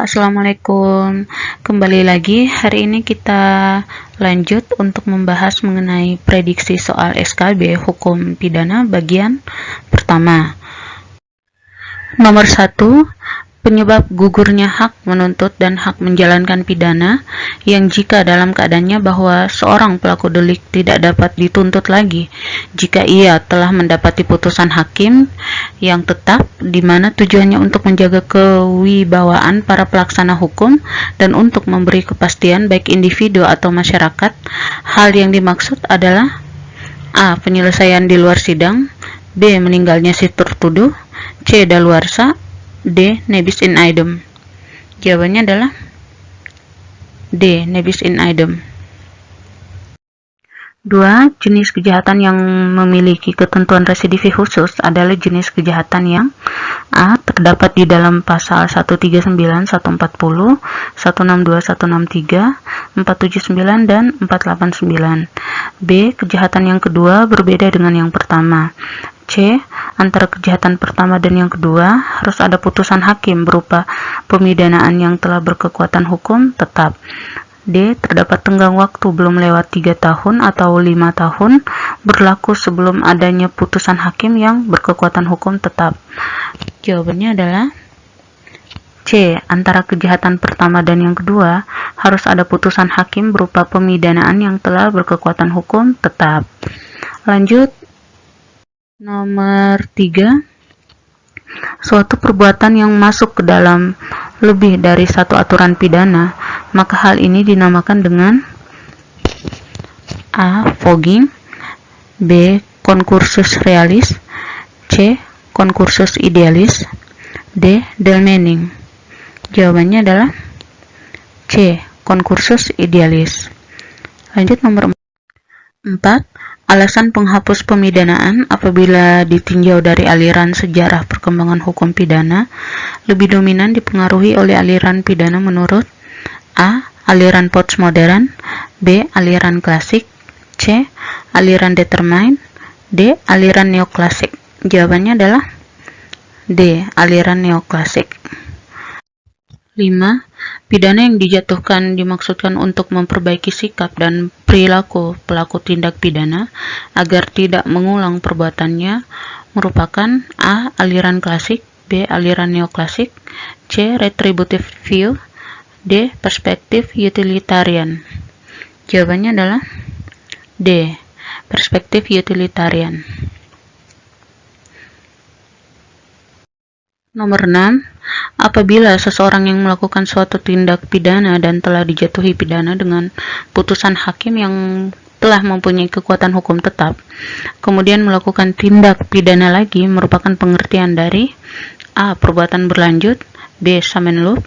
Assalamualaikum. Kembali lagi, hari ini kita lanjut untuk membahas mengenai prediksi soal SKB Hukum Pidana bagian pertama. Nomor 1, penyebab gugurnya hak menuntut dan hak menjalankan pidana yang jika dalam keadaannya bahwa seorang pelaku delik tidak dapat dituntut lagi jika ia telah mendapati putusan hakim yang tetap di mana tujuannya untuk menjaga kewibawaan para pelaksana hukum dan untuk memberi kepastian baik individu atau masyarakat. Hal yang dimaksud adalah A. Penyelesaian di luar sidang, B. Meninggalnya si tertuduh, C. Daluarsa, D. Nebis in idem. Jawabannya adalah D. Nebis in idem. 2. Jenis kejahatan yang memiliki ketentuan residivi khusus adalah jenis kejahatan yang A. Terdapat di dalam pasal 139, 140, 162, 163, 479, dan 489. B. Kejahatan yang kedua berbeda dengan yang pertama. C. Antara kejahatan pertama dan yang kedua harus ada putusan hakim berupa pemidanaan yang telah berkekuatan hukum tetap. D. Terdapat tenggang waktu belum lewat 3 tahun atau 5 tahun berlaku sebelum adanya putusan hakim yang berkekuatan hukum tetap. Jawabannya adalah C. Antara kejahatan pertama dan yang kedua harus ada putusan hakim berupa pemidanaan yang telah berkekuatan hukum tetap. Lanjut. Nomor 3, suatu perbuatan yang masuk ke dalam lebih dari satu aturan pidana, maka hal ini dinamakan dengan A. Fogging, B. Concursus realis, C. Concursus idealis, D. Delmening. Jawabannya adalah C. Concursus idealis. Lanjut nomor 4. Alasan penghapus pemidanaan apabila ditinjau dari aliran sejarah perkembangan hukum pidana lebih dominan dipengaruhi oleh aliran pidana menurut A. Aliran postmodern, B. Aliran klasik, C. Aliran determine, D. Aliran neoklasik. Jawabannya adalah D. Aliran neoklasik. 5. Pidana yang dijatuhkan dimaksudkan untuk memperbaiki sikap dan perilaku pelaku tindak pidana agar tidak mengulang perbuatannya merupakan A. Aliran klasik, B. Aliran neoklasik, C. Retributive view, D. Perspektif utilitarian. Jawabannya adalah D. Perspektif utilitarian. Nomor 6. Apabila seseorang yang melakukan suatu tindak pidana dan telah dijatuhi pidana dengan putusan hakim yang telah mempunyai kekuatan hukum tetap, kemudian melakukan tindak pidana lagi merupakan pengertian dari A. Perbuatan berlanjut, B. Samenloop,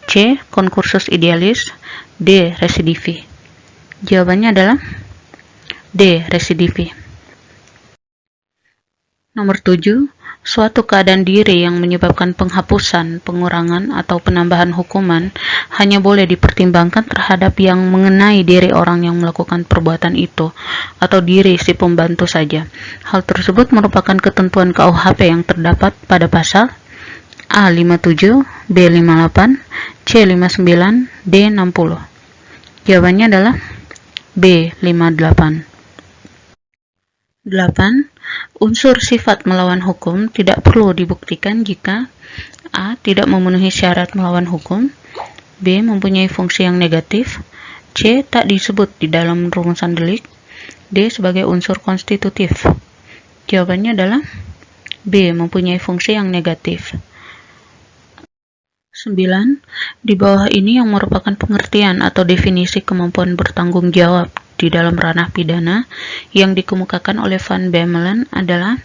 C. Concursus idealis, D. Residivi. Jawabannya adalah D. Residivi. Nomor 7. Suatu keadaan diri yang menyebabkan penghapusan, pengurangan, atau penambahan hukuman hanya boleh dipertimbangkan terhadap yang mengenai diri orang yang melakukan perbuatan itu atau diri si pembantu saja. Hal tersebut merupakan ketentuan KUHP yang terdapat pada pasal A. 57, B. 58, C. 59, D. 60. Jawabannya adalah B. 58. 8. Unsur sifat melawan hukum tidak perlu dibuktikan jika A. Tidak memenuhi syarat melawan hukum, B. Mempunyai fungsi yang negatif, C. Tak disebut di dalam rumusan delik, D. Sebagai unsur konstitutif. Jawabannya adalah B. Mempunyai fungsi yang negatif. 9. Di bawah ini yang merupakan pengertian atau definisi kemampuan bertanggung jawab di dalam ranah pidana yang dikemukakan oleh Van Bemmelen adalah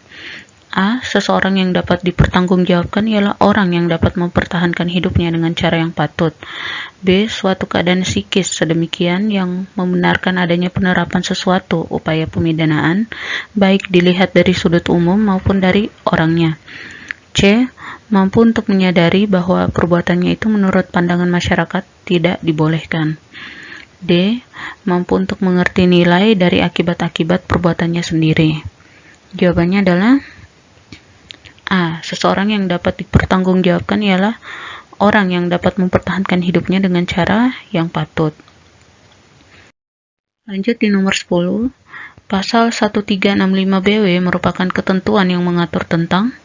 A. Seseorang yang dapat dipertanggungjawabkan ialah orang yang dapat mempertahankan hidupnya dengan cara yang patut. B. Suatu keadaan psikis sedemikian yang membenarkan adanya penerapan sesuatu upaya pemidanaan, baik dilihat dari sudut umum maupun dari orangnya. C. Mampu untuk menyadari bahwa perbuatannya itu menurut pandangan masyarakat tidak dibolehkan. D. Mampu untuk mengerti nilai dari akibat-akibat perbuatannya sendiri. Jawabannya adalah A. Seseorang yang dapat dipertanggungjawabkan ialah orang yang dapat mempertahankan hidupnya dengan cara yang patut. Lanjut di nomor 10, Pasal 1365 BW merupakan ketentuan yang mengatur tentang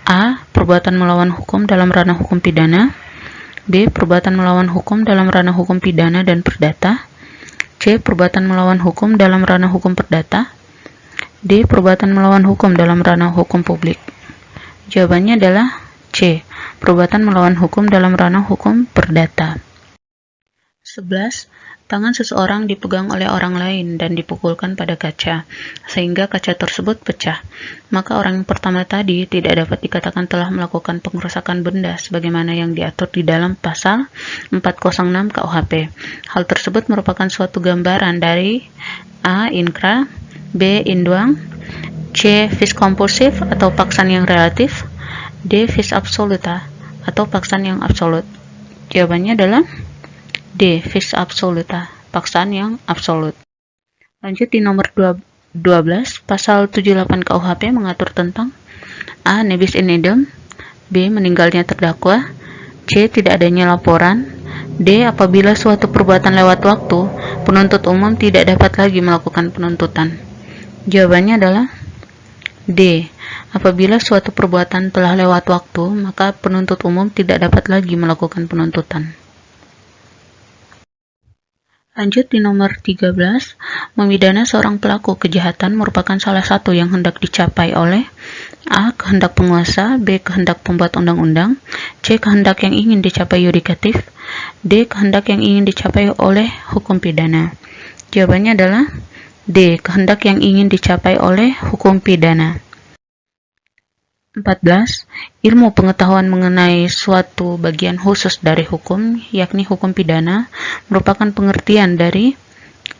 A. Perbuatan melawan hukum dalam ranah hukum pidana. B. Perbuatan melawan hukum dalam ranah hukum pidana dan perdata. C. Perbuatan melawan hukum dalam ranah hukum perdata. D. Perbuatan melawan hukum dalam ranah hukum publik. Jawabannya adalah C. Perbuatan melawan hukum dalam ranah hukum perdata. 11. Tangan seseorang dipegang oleh orang lain dan dipukulkan pada kaca, sehingga kaca tersebut pecah. Maka orang yang pertama tadi tidak dapat dikatakan telah melakukan pengerusakan benda sebagaimana yang diatur di dalam pasal 406 KUHP. Hal tersebut merupakan suatu gambaran dari A. Inkra, B. Indwang, C. Vis compulsif atau paksaan yang relatif, D. Vis absoluta atau paksaan yang absolut. Jawabannya adalah D. Vis absoluta, paksaan yang absolut. Lanjut di nomor 12, pasal 78 KUHP mengatur tentang A. Nebis in idem, B. Meninggalnya terdakwa, C. Tidak adanya laporan, D. Apabila suatu perbuatan lewat waktu, penuntut umum tidak dapat lagi melakukan penuntutan. Jawabannya adalah D. Apabila suatu perbuatan telah lewat waktu, maka penuntut umum tidak dapat lagi melakukan penuntutan. Lanjut di nomor 13, memidana seorang pelaku kejahatan merupakan salah satu yang hendak dicapai oleh A. Kehendak penguasa, B. Kehendak pembuat undang-undang, C. Kehendak yang ingin dicapai yudikatif, D. Kehendak yang ingin dicapai oleh hukum pidana. Jawabannya adalah D. Kehendak yang ingin dicapai oleh hukum pidana. 14. Ilmu pengetahuan mengenai suatu bagian khusus dari hukum, yakni hukum pidana, merupakan pengertian dari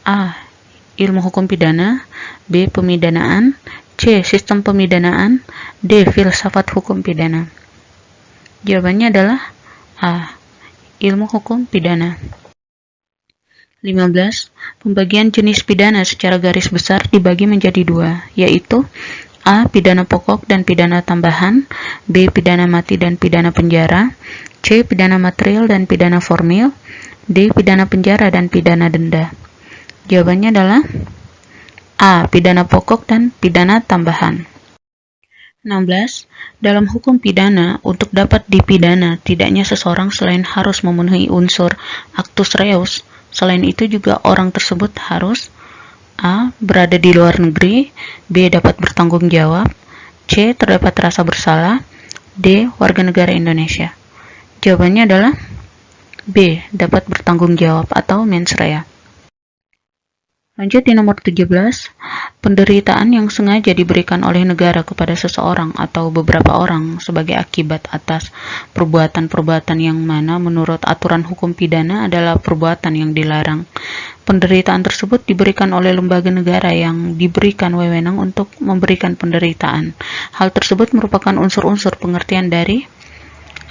A. Ilmu hukum pidana, B. Pemidanaan, C. Sistem pemidanaan, D. Filsafat hukum pidana. Jawabannya adalah A. Ilmu hukum pidana. 15. Pembagian jenis pidana secara garis besar dibagi menjadi dua, yaitu A. Pidana pokok dan pidana tambahan, B. Pidana mati dan pidana penjara, C. Pidana material dan pidana formil, D. Pidana penjara dan pidana denda. Jawabannya adalah A. Pidana pokok dan pidana tambahan. 16. Dalam hukum pidana, untuk dapat dipidana, tidaknya seseorang selain harus memenuhi unsur actus reus, selain itu juga orang tersebut harus A. Berada di luar negeri, B. Dapat bertanggung jawab, C. Terdapat rasa bersalah, D. Warga negara Indonesia. Jawabannya adalah B. Dapat bertanggung jawab atau mens rea. Lanjut di nomor 17, penderitaan yang sengaja diberikan oleh negara kepada seseorang atau beberapa orang sebagai akibat atas perbuatan-perbuatan yang mana menurut aturan hukum pidana adalah perbuatan yang dilarang. Penderitaan tersebut diberikan oleh lembaga negara yang diberikan wewenang untuk memberikan penderitaan. Hal tersebut merupakan unsur-unsur pengertian dari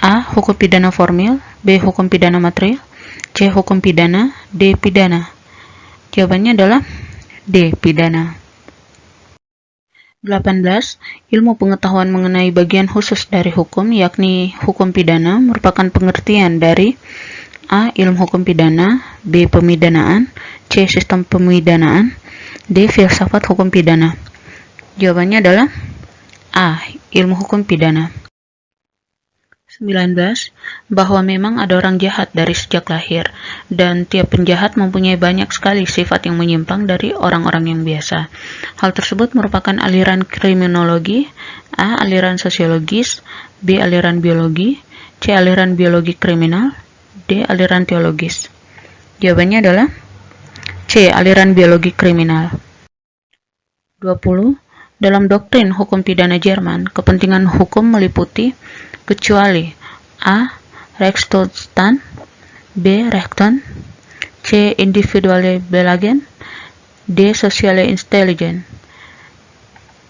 A. Hukum pidana formil, B. Hukum pidana material, C. Hukum pidana, D. Pidana. Jawabannya adalah D. Pidana. 18. Ilmu pengetahuan mengenai bagian khusus dari hukum, yakni hukum pidana, merupakan pengertian dari A. Ilmu hukum pidana, B. Pemidanaan, C. Sistem pemidanaan, D. Filsafat hukum pidana. Jawabannya adalah A. Ilmu hukum pidana. 19. Bahwa memang ada orang jahat dari sejak lahir, dan tiap penjahat mempunyai banyak sekali sifat yang menyimpang dari orang-orang yang biasa. Hal tersebut merupakan aliran kriminologi, A. Aliran sosiologis, B. Aliran biologi, C. Aliran biologi kriminal, D. Aliran teologis. Jawabannya adalah C. Aliran biologi kriminal. 20. Dalam doktrin hukum pidana Jerman, kepentingan hukum meliputi kecuali A. Rechtsstaat, B. Rechten, C. Individuelle Belagen, D. Soziale Intelligenz.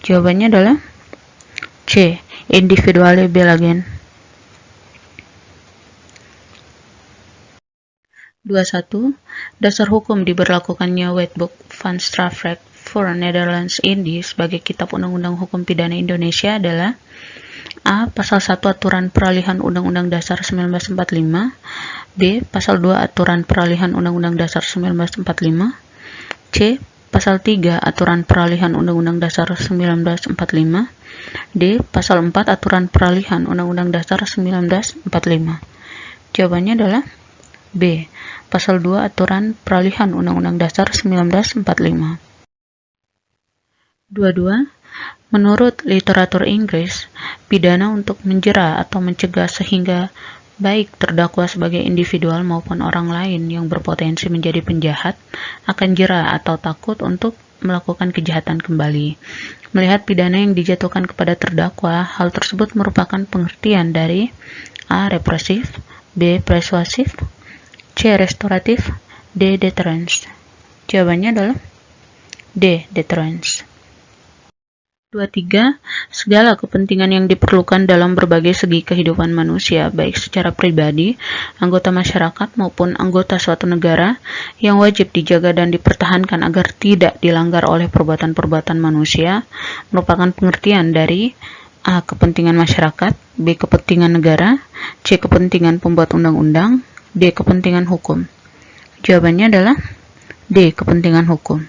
Jawabannya adalah C. Individuelle Belagen. 21. Dasar hukum diberlakukannya Wetboek van Strafrecht voor Nederlands Indië sebagai kitab undang-undang hukum pidana Indonesia adalah A. Pasal 1 Aturan Peralihan Undang-Undang Dasar 1945. B. Pasal 2 Aturan Peralihan Undang-Undang Dasar 1945. C. Pasal 3 Aturan Peralihan Undang-Undang Dasar 1945. D. Pasal 4 Aturan Peralihan Undang-Undang Dasar 1945. Jawabannya adalah B. Pasal 2 Aturan Peralihan Undang-Undang Dasar 1945. 22. Menurut literatur Inggris, pidana untuk menjera atau mencegah sehingga baik terdakwa sebagai individual maupun orang lain yang berpotensi menjadi penjahat akan jera atau takut untuk melakukan kejahatan kembali. Melihat pidana yang dijatuhkan kepada terdakwa, hal tersebut merupakan pengertian dari A. Represif, B. Persuasif, C. Restoratif, D. Deterrence. Jawabannya adalah D. Deterrence. 23. Segala kepentingan yang diperlukan dalam berbagai segi kehidupan manusia, baik secara pribadi, anggota masyarakat, maupun anggota suatu negara, yang wajib dijaga dan dipertahankan agar tidak dilanggar oleh perbuatan-perbuatan manusia, merupakan pengertian dari A. Kepentingan masyarakat, B. Kepentingan negara, C. Kepentingan pembuat undang-undang, D. Kepentingan hukum. Jawabannya adalah D. Kepentingan hukum.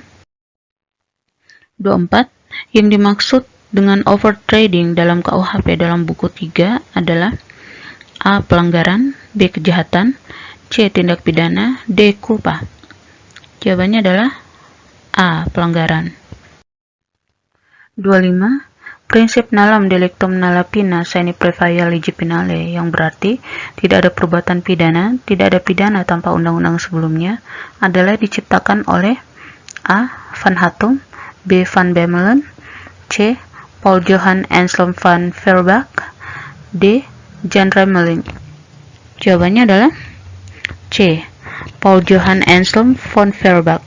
24. Yang dimaksud dengan overtrading dalam KUHP dalam buku 3 adalah A. Pelanggaran, B. Kejahatan, C. Tindak pidana, D. Culpa. Jawabannya adalah A. Pelanggaran. 25. Prinsip nalam delictum nala pina sine praevia legi penale, yang berarti tidak ada perbuatan pidana, tidak ada pidana tanpa undang-undang sebelumnya, adalah diciptakan oleh A. Van Hattem, B. Van Bemmelen, C. Paul Johan Anselm van Verbach, D. Jan Remeling. Jawabannya adalah C. Paul Johan Anselm van Verbach.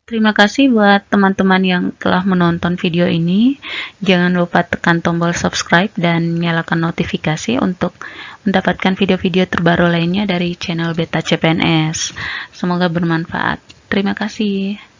Terima kasih buat teman-teman yang telah menonton video ini. Jangan lupa tekan tombol subscribe dan nyalakan notifikasi untuk mendapatkan video-video terbaru lainnya dari channel Beta CPNS. Semoga bermanfaat. Terima kasih.